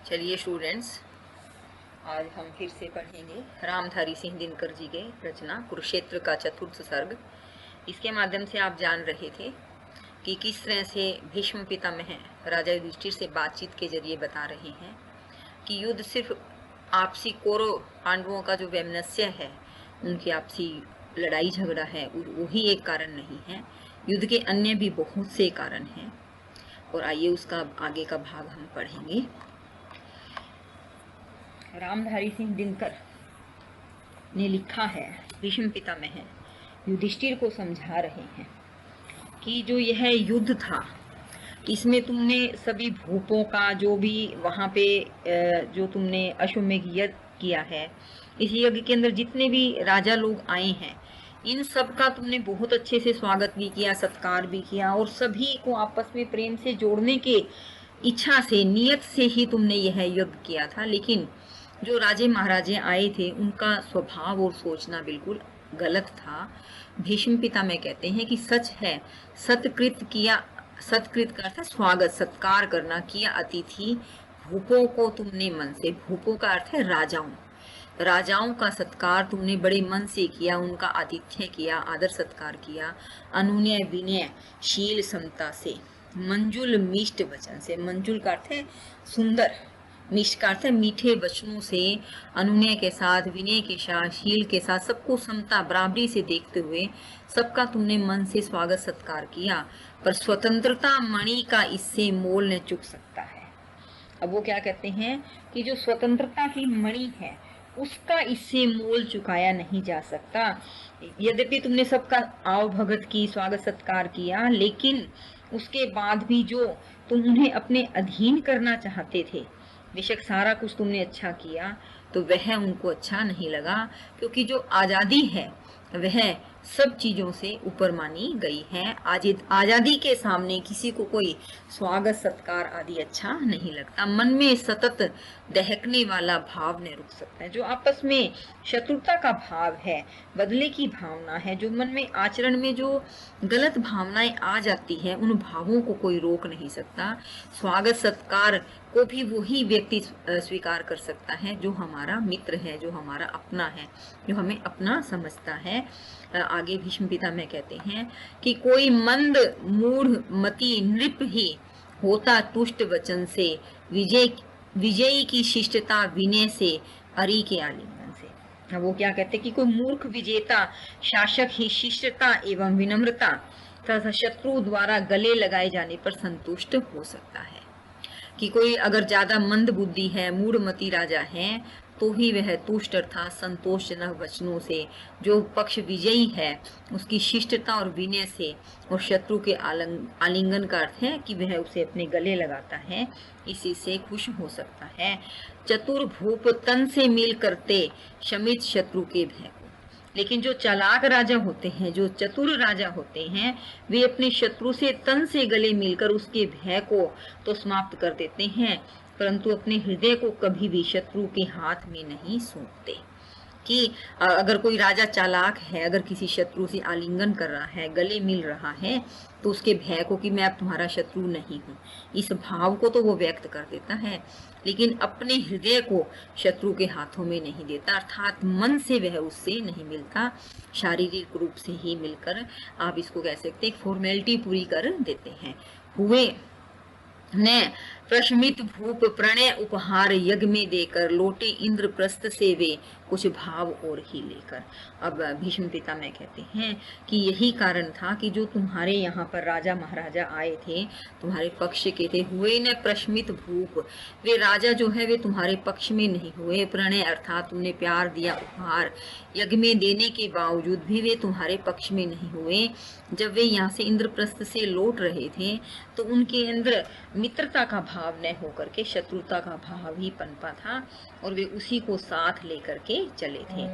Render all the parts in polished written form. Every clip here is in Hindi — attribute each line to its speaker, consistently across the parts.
Speaker 1: चलिए स्टूडेंट्स, आज हम फिर से पढ़ेंगे रामधारी सिंह दिनकर जी के रचना कुरुक्षेत्र का चतुर्थ सर्ग। इसके माध्यम से आप जान रहे थे कि किस तरह से भीष्म पितामह राजा युधिष्ठिर से बातचीत के जरिए बता रहे हैं कि युद्ध सिर्फ आपसी कौरव पांडवों का जो वैमनस्य है, उनकी आपसी लड़ाई झगड़ा है, वही एक कारण नहीं है। युद्ध के अन्य भी बहुत से कारण हैं। और आइए उसका आगे का भाग हम पढ़ेंगे। रामधारी सिंह दिनकर ने लिखा है, भीष्म पितामह युधिष्ठिर को समझा रहे हैं कि जो यह युद्ध था, इसमें तुमने सभी भूपों का जो भी वहां पे जो तुमने अश्वमेध यज्ञ किया है, इस यज्ञ के अंदर जितने भी राजा लोग आए हैं, इन सब का तुमने बहुत अच्छे से स्वागत भी किया, सत्कार भी किया, और सभी को आपस में प्रेम से जोड़ने के इच्छा से, नियत से ही तुमने यह यज्ञ किया था। लेकिन जो राजे महाराजे आए थे, उनका स्वभाव और सोचना बिल्कुल गलत था। भीष्म पितामह कहते हैं कि सच है, सत्कृत किया, सत्कृत का अर्थ है स्वागत, सत्कार करना, किया अतिथि भूपों को तुमने मन से, भूपों का अर्थ है राजाओं, राजाओं का सत्कार तुमने बड़े मन से किया, उनका आतिथ्य किया, आदर सत्कार किया, अनुनय विनय शील समता से, मंजुल मिष्ट वचन से, मंजुल का अर्थ है सुंदर, मिष्ट का अर्थ है मीठे वचनों से, अनुनय के साथ, विनय के साथ, शील के साथ, सबको समता बराबरी से देखते हुए सबका तुमने मन से स्वागत सत्कार किया। पर स्वतंत्रता मणि का इससे मोल न चुक सकता है। अब वो क्या कहते हैं कि जो स्वतंत्रता की मणि है, उसका इससे मोल चुकाया नहीं जा सकता। यद्यपि तुमने सबका आव भगत की, स्वागत सत्कार किया, लेकिन उसके बाद भी जो तुम उन्हें अपने अधीन करना चाहते थे, बेशक सारा कुछ तुमने अच्छा किया, तो वह उनको अच्छा नहीं लगा, क्योंकि जो आजादी है वह सब चीजों से ऊपर मानी गई है। आजादी के सामने किसी को कोई स्वागत सत्कार आदि अच्छा नहीं लगता। मन में सतत दहकने वाला भाव नहीं रुक सकता है। जो आपस में शत्रुता का भाव है, बदले की भावना है, जो मन में आचरण में जो गलत भावनाएं आ जाती है, उन भावों को कोई रोक नहीं सकता। स्वागत सत्कार को भी वही व्यक्ति स्वीकार कर सकता है जो हमारा मित्र है, जो हमारा अपना है, जो हमें अपना समझता है। आगे भीष्म पितामह कहते हैं कि कोई मंद मूढ़ मति नृप ही होता तुष्ट वचन से, विजयी की शिष्टता विनय से, अरि के आलिंगन से। वो क्या कहते हैं कि कोई मूर्ख विजेता शासक ही शिष्टता एवं विनम्रता तथा शत्रु द्वारा गले लगाए जाने पर संतुष्ट हो सकता है। कि कोई अगर ज्यादा मंद बुद्धि है, मूढ़मती राजा है, तो ही वह तुष्ट अर्थात संतोषजनक वचनों से, जो पक्ष विजयी है उसकी शिष्टता और विनय से, और शत्रु के आलिंगन का अर्थ है कि वह उसे अपने गले लगाता है, इसी से खुश हो सकता है। चतुर भूप तन से मिल करते शमित शत्रु के भय। लेकिन जो चालाक राजा होते हैं, जो चतुर राजा होते हैं, वे अपने शत्रु से तन से गले मिलकर उसके भय को तो समाप्त कर देते हैं, परंतु अपने हृदय को कभी भी शत्रु के हाथ में नहीं सौंपते। कि अगर कोई राजा चालाक है, अगर किसी शत्रु से आलिंगन कर रहा है, गले मिल रहा है, तो उसके भय को कि मैं अब तुम्हारा शत्रु नहीं हूँ, इस भाव को तो वो व्यक्त कर देता है, लेकिन अपने हृदय को शत्रु के हाथों में नहीं देता, अर्थात मन से वह उससे नहीं मिलता, शारीरिक रूप से ही मिलकर आप इसको कह सकते हैं, फॉर्मेलिटी पूरी कर देते हैं। हुए ने प्रशमित भूप प्रणय उपहार यज्ञ में देकर, लौटे इंद्रप्रस्थ से वे कुछ भाव और ही लेकर। अब भीष्म पितामह कहते हैं कि यही कारण था कि जो तुम्हारे यहाँ पर राजा महाराजा आए थे, तुम्हारे पक्ष के थे, हुए न प्रशमित भूप, वे राजा जो है वे तुम्हारे पक्ष में नहीं हुए। प्रणय अर्थात तुमने प्यार दिया, उपहार यज्ञ में देने के बावजूद भी वे तुम्हारे पक्ष में नहीं हुए। जब वे यहाँ से इंद्रप्रस्थ से लौट रहे थे, तो उनके अंदर मित्रता का भाव न होकर के शत्रुता का भाव ही पनपा था, और वे उसी को साथ लेकर के चले थे।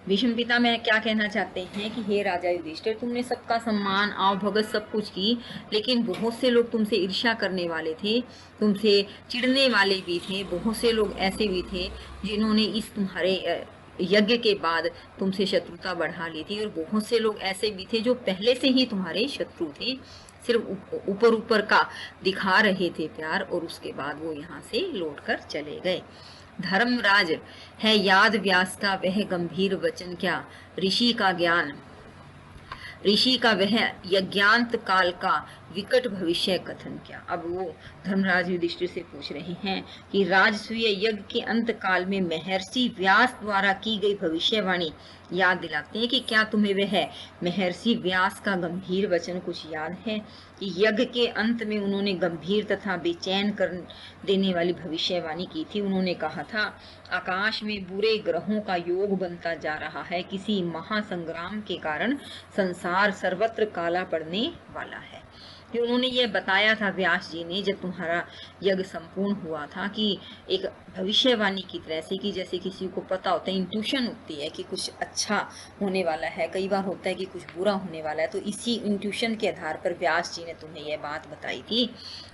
Speaker 1: भीष्म पितामह क्या कहना चाहते हैं कि हे राजा युधिष्ठिर, तुमने सबका सम्मान, आव भगत सब कुछ की, लेकिन बहुत से लोग तुमसे ईर्ष्या करने वाले थे, तुमसे चिढ़ने वाले भी थे, बहुत से लोग ऐसे भी थे जिन्होंने इस तुम्हारे यज्ञ के बाद तुमसे शत्रुता बढ़ा ली थी, और बहुत से लोग ऐसे भी थे जो पहले से ही तुम्हारे शत्रु थे। सिर्फ ऊपर ऊपर का दिखा रहे थे प्यार, और उसके बाद वो यहाँ से लौटकर चले गए। धर्मराज है याद व्यास का वह गंभीर वचन क्या, ऋषि का ज्ञान, ऋषि का वह यज्ञांत काल का विकट भविष्य कथन क्या। अब वो धर्मराज युधिष्ठिर से पूछ रहे हैं कि राजसूय यज्ञ के अंत काल में महर्षि व्यास द्वारा की गई भविष्यवाणी याद दिलाते हैं कि क्या तुम्हें वह महर्षि व्यास का गंभीर वचन कुछ याद है कि यज्ञ के अंत में उन्होंने गंभीर तथा बेचैन कर देने वाली भविष्यवाणी की थी। उन्होंने कहा था आकाश में बुरे ग्रहों का योग बनता जा रहा है, किसी महासंग्राम के कारण संसार सर्वत्र काला पड़ने वाला है। कि उन्होंने ये बताया था व्यास जी ने जब तुम्हारा यज्ञ संपूर्ण हुआ था कि एक भविष्यवाणी की तरह से, कि जैसे किसी को पता होता है, इंट्यूशन होती है कि कुछ अच्छा होने वाला है, कई बार होता है कि कुछ बुरा होने वाला है, तो इसी इंट्यूशन के आधार पर व्यास जी ने तुम्हें यह बात बताई थी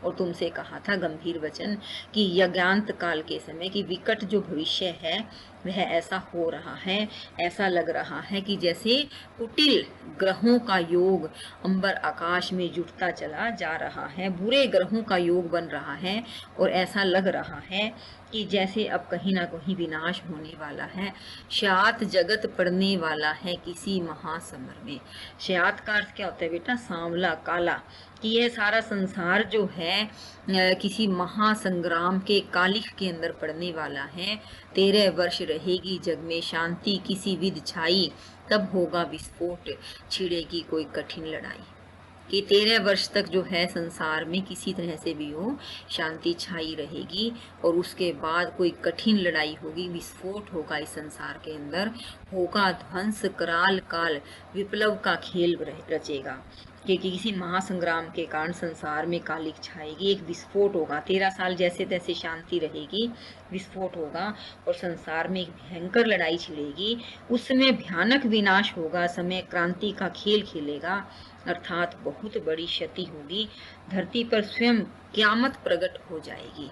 Speaker 1: और तुमसे कहा था गंभीर वचन कि यज्ञांत काल के समय की विकट जो भविष्य है वह ऐसा हो रहा है, ऐसा लग रहा है कि जैसे कुटिल ग्रहों का योग अंबर आकाश में जुटता चला जा रहा है, बुरे ग्रहों का योग बन रहा है और ऐसा लग रहा है कि जैसे अब कहीं ना कहीं विनाश होने वाला है, श्यात जगत पड़ने वाला है किसी महासमर में। श्यात का अर्थ क्या होता है बेटा, सांवला, काला, कि यह सारा संसार जो है किसी महासंग्राम के कालिख के अंदर पड़ने वाला है। 13 वर्ष रहेगी जग में शांति किसी विध छाई, तब होगा विस्फोट छिड़ेगी कोई कठिन लड़ाई। कि 13 वर्ष तक जो है संसार में किसी तरह से भी हो शांति छाई रहेगी और उसके बाद कोई कठिन लड़ाई होगी, विस्फोट होगा इस संसार के अंदर, होगा ध्वंस कराल काल विप्लव का खेल रचेगा। कि किसी महासंग्राम के कारण संसार में कालिक छाएगी, एक विस्फोट होगा, 13 साल जैसे तैसे शांति रहेगी, विस्फोट होगा और संसार में एक भयंकर लड़ाई छिड़ेगी, उसमें भयानक विनाश होगा, समय क्रांति का खेल खेलेगा, अर्थात बहुत बड़ी क्षति होगी, धरती पर स्वयं क्यामत प्रकट हो जाएगी।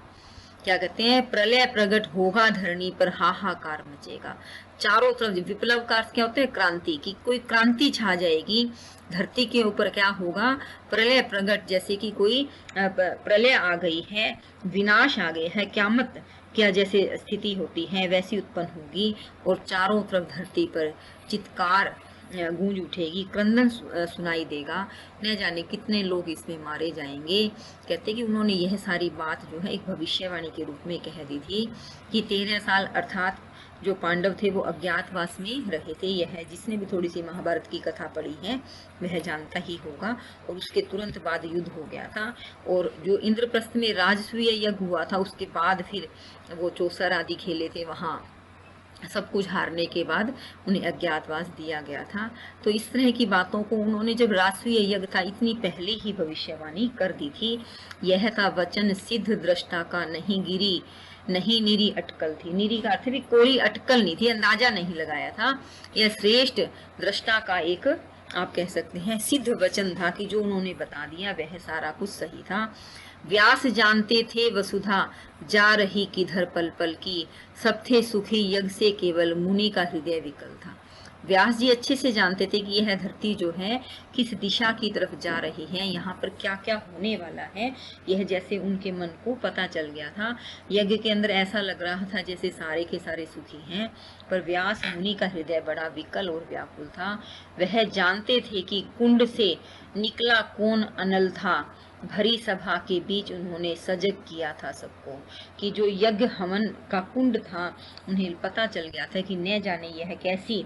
Speaker 1: क्या कहते हैं, प्रलय प्रकट होगा धरणी पर, हाहाकार मचेगा चारों तरफ। विप्लव का अर्थ क्या होता है, क्रांति, की कोई क्रांति छा जाएगी धरती के ऊपर। क्या होगा, प्रलय प्रकट, जैसे कि कोई प्रलय आ गई है, विनाश आ गया है, क्यामत क्या जैसे स्थिति होती है वैसी उत्पन्न होगी और चारों तरफ धरती पर चित्कार गूंज उठेगी, क्रंदन सुनाई देगा, न जाने कितने लोग इसमें मारे जाएंगे। कहते कि उन्होंने यह सारी बात जो है एक भविष्यवाणी के रूप में कह दी थी कि 13 साल अर्थात जो पांडव थे वो अज्ञातवास में रहे थे। यह जिसने भी थोड़ी सी महाभारत की कथा पढ़ी है वह जानता ही होगा। और उसके तुरंत बाद युद्ध हो गया था और जो इंद्रप्रस्थ में राजसूय यज्ञ हुआ था उसके बाद फिर वो चौसर आदि खेले थे, वहाँ सब कुछ हारने के बाद उन्हें अज्ञातवास दिया गया था। तो इस तरह की बातों को उन्होंने जब राजसूय यज्ञ था इतनी पहले ही भविष्यवाणी कर दी थी। यह था वचन सिद्ध दृष्टा का, नहीं गिरी नहीं निरी अटकल थी। निरी का अर्थ भी कोई अटकल नहीं थी, अंदाजा नहीं लगाया था। यह श्रेष्ठ दृष्टा का एक आप कह सकते हैं सिद्ध वचन था कि जो उन्होंने बता दिया वह सारा कुछ सही था। व्यास जानते थे वसुधा जा रही किधर पल पल की, सब थे सुखी यज्ञ से केवल मुनि का हृदय विकल था। व्यास जी अच्छे से जानते थे कि यह धरती जो है किस दिशा की तरफ जा रही है, यहाँ पर क्या क्या होने वाला है, यह जैसे उनके मन को पता चल गया था। यज्ञ के अंदर ऐसा लग रहा था जैसे सारे के सारे सुखी हैं, पर व्यास मुनि का हृदय बड़ा विकल और व्याकुल था। वह जानते थे कि कुंड से निकला कौन अनल था, भरी सभा के बीच उन्होंने सजग किया था सबको। कि जो यज्ञ हवन का कुंड था उन्हें पता चल गया था कि न जाने यह कैसी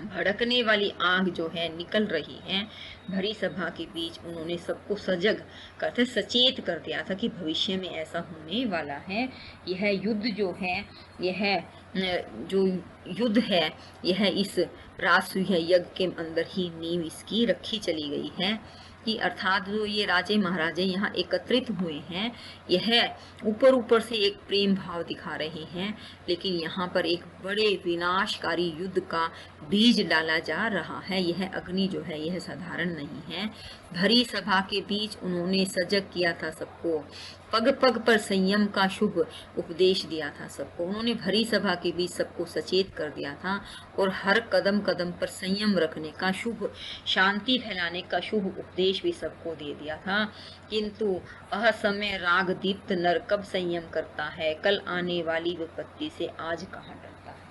Speaker 1: भड़कने वाली आग जो है निकल रही है। भरी सभा के बीच उन्होंने सबको सजग करते सचेत कर दिया था कि भविष्य में ऐसा होने वाला है। यह युद्ध जो है, यह जो युद्ध है, यह इस राजसूय यज्ञ के अंदर ही नींव इसकी रखी चली गई है। कि अर्थात जो ये राजे महाराजे यहाँ एकत्रित हुए हैं, यह ऊपर ऊपर से एक प्रेम भाव दिखा रहे हैं, लेकिन यहाँ पर एक बड़े विनाशकारी युद्ध का बीज डाला जा रहा है। यह अग्नि जो है यह साधारण नहीं है। भरी सभा के बीच उन्होंने सजग किया था सबको, पग पग पर संयम का शुभ उपदेश दिया था सबको। उन्होंने भरी सभा के बीच सबको सचेत कर दिया था और हर कदम कदम पर संयम रखने का, शुभ शांति फैलाने का शुभ उपदेश भी सबको दे दिया था। किंतु असमय राग दीप्त नर कब संयम करता है, कल आने वाली विपत्ति से आज कहाँ डरता है।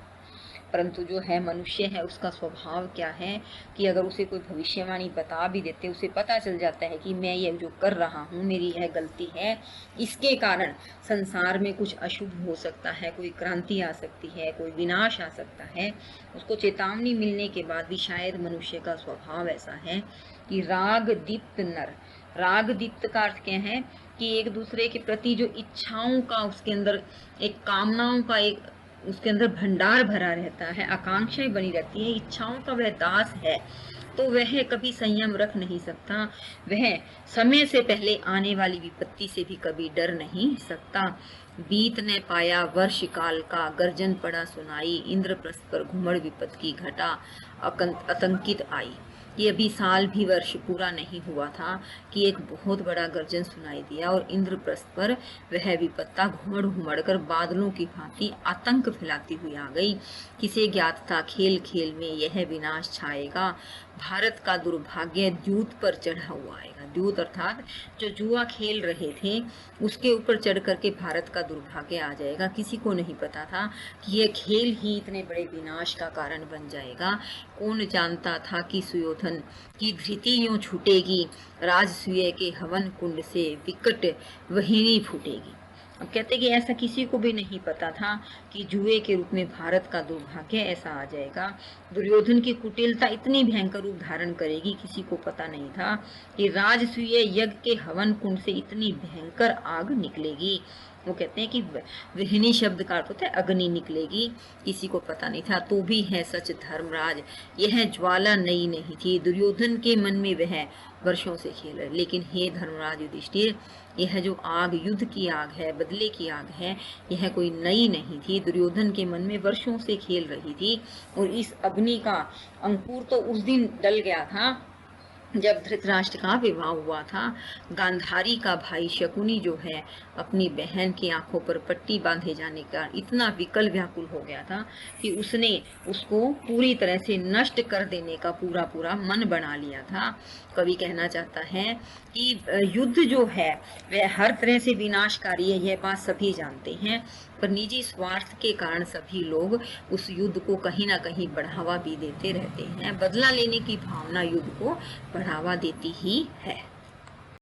Speaker 1: परंतु जो है मनुष्य है, उसका स्वभाव क्या है कि अगर उसे कोई भविष्यवाणी बता भी देते, उसे पता चल जाता है कि मैं ये जो कर रहा हूँ मेरी यह गलती है, इसके कारण संसार में कुछ अशुभ हो सकता है, कोई क्रांति आ सकती है, कोई विनाश आ सकता है, उसको चेतावनी मिलने के बाद भी शायद मनुष्य का स्वभाव ऐसा है कि राग दीप्त नर, राग दीप्त का अर्थ क्या है कि एक दूसरे के प्रति जो इच्छाओं का उसके अंदर एक कामनाओं का एक उसके अंदर भंडार भरा रहता है, आकांक्षाएं बनी रहती है, इच्छाओं का वह दास है, तो वह कभी संयम रख नहीं सकता, वह समय से पहले आने वाली विपत्ति से भी कभी डर नहीं सकता। बीत ने पाया वर्ष काल का, गर्जन पड़ा सुनाई, इंद्रप्रस्थ पर घुमड़ विपत की घटा आतंकित आई। ये अभी साल भी वर्ष पूरा नहीं हुआ था कि एक बहुत बड़ा गर्जन सुनाई दिया और इंद्रप्रस्थ पर वह विपत्ता घुमड़ घुमड़ कर बादलों की भांति आतंक फैलाती हुई आ गई। किसे ज्ञात था खेल खेल में यह विनाश छाएगा, भारत का दुर्भाग्य द्यूत पर चढ़ा हुआ आएगा। द्यूत अर्थात जो जुआ खेल रहे थे उसके ऊपर चढ़ करके भारत का दुर्भाग्य आ जाएगा। किसी को नहीं पता था कि यह खेल ही इतने बड़े विनाश का कारण बन जाएगा। कौन जानता था कि सुयोधन की धृति यूं छूटेगी, राजसूय के हवन कुंड से विकट वहिनी फूटेगी। अब कहते कि ऐसा किसी को भी नहीं पता था कि जुए के रूप में भारत का दुर्भाग्य ऐसा आ जाएगा, दुर्योधन की कुटिलता इतनी भयंकर रूप धारण करेगी, किसी को पता नहीं था कि राजसूय यज्ञ के हवन कुंड से इतनी भयंकर आग निकलेगी। वो कहते हैं कि वहिनी शब्द का अर्थ होता है अग्नि निकलेगी, किसी को पता नहीं था। तो भी है सच धर्मराज, यह ज्वाला नई नहीं थी, दुर्योधन के मन में वह वर्षों से खेल रहे। लेकिन हे धर्मराज युधिष्ठिर, यह जो आग युद्ध की आग है, बदले की आग है, यह कोई नई नहीं थी, दुर्योधन के मन में वर्षों से खेल रही थी। और इस अग्नि का अंकुर तो उस दिन डल गया था जब धृतराष्ट्र का विवाह हुआ था। गांधारी का भाई शकुनी जो है अपनी बहन की आंखों पर पट्टी बांधे जाने का इतना विकल व्याकुल हो गया था कि उसने उसको पूरी तरह से नष्ट कर देने का पूरा पूरा मन बना लिया था। कवि कहना चाहता है कि युद्ध जो है वह हर तरह से विनाशकारी है, यह बात सभी जानते हैं, पर निजी स्वार्थ के कारण सभी लोग उस युद्ध को कहीं ना कहीं बढ़ावा भी देते रहते हैं। बदला लेने की भावना युद्ध को बढ़ावा देती ही है।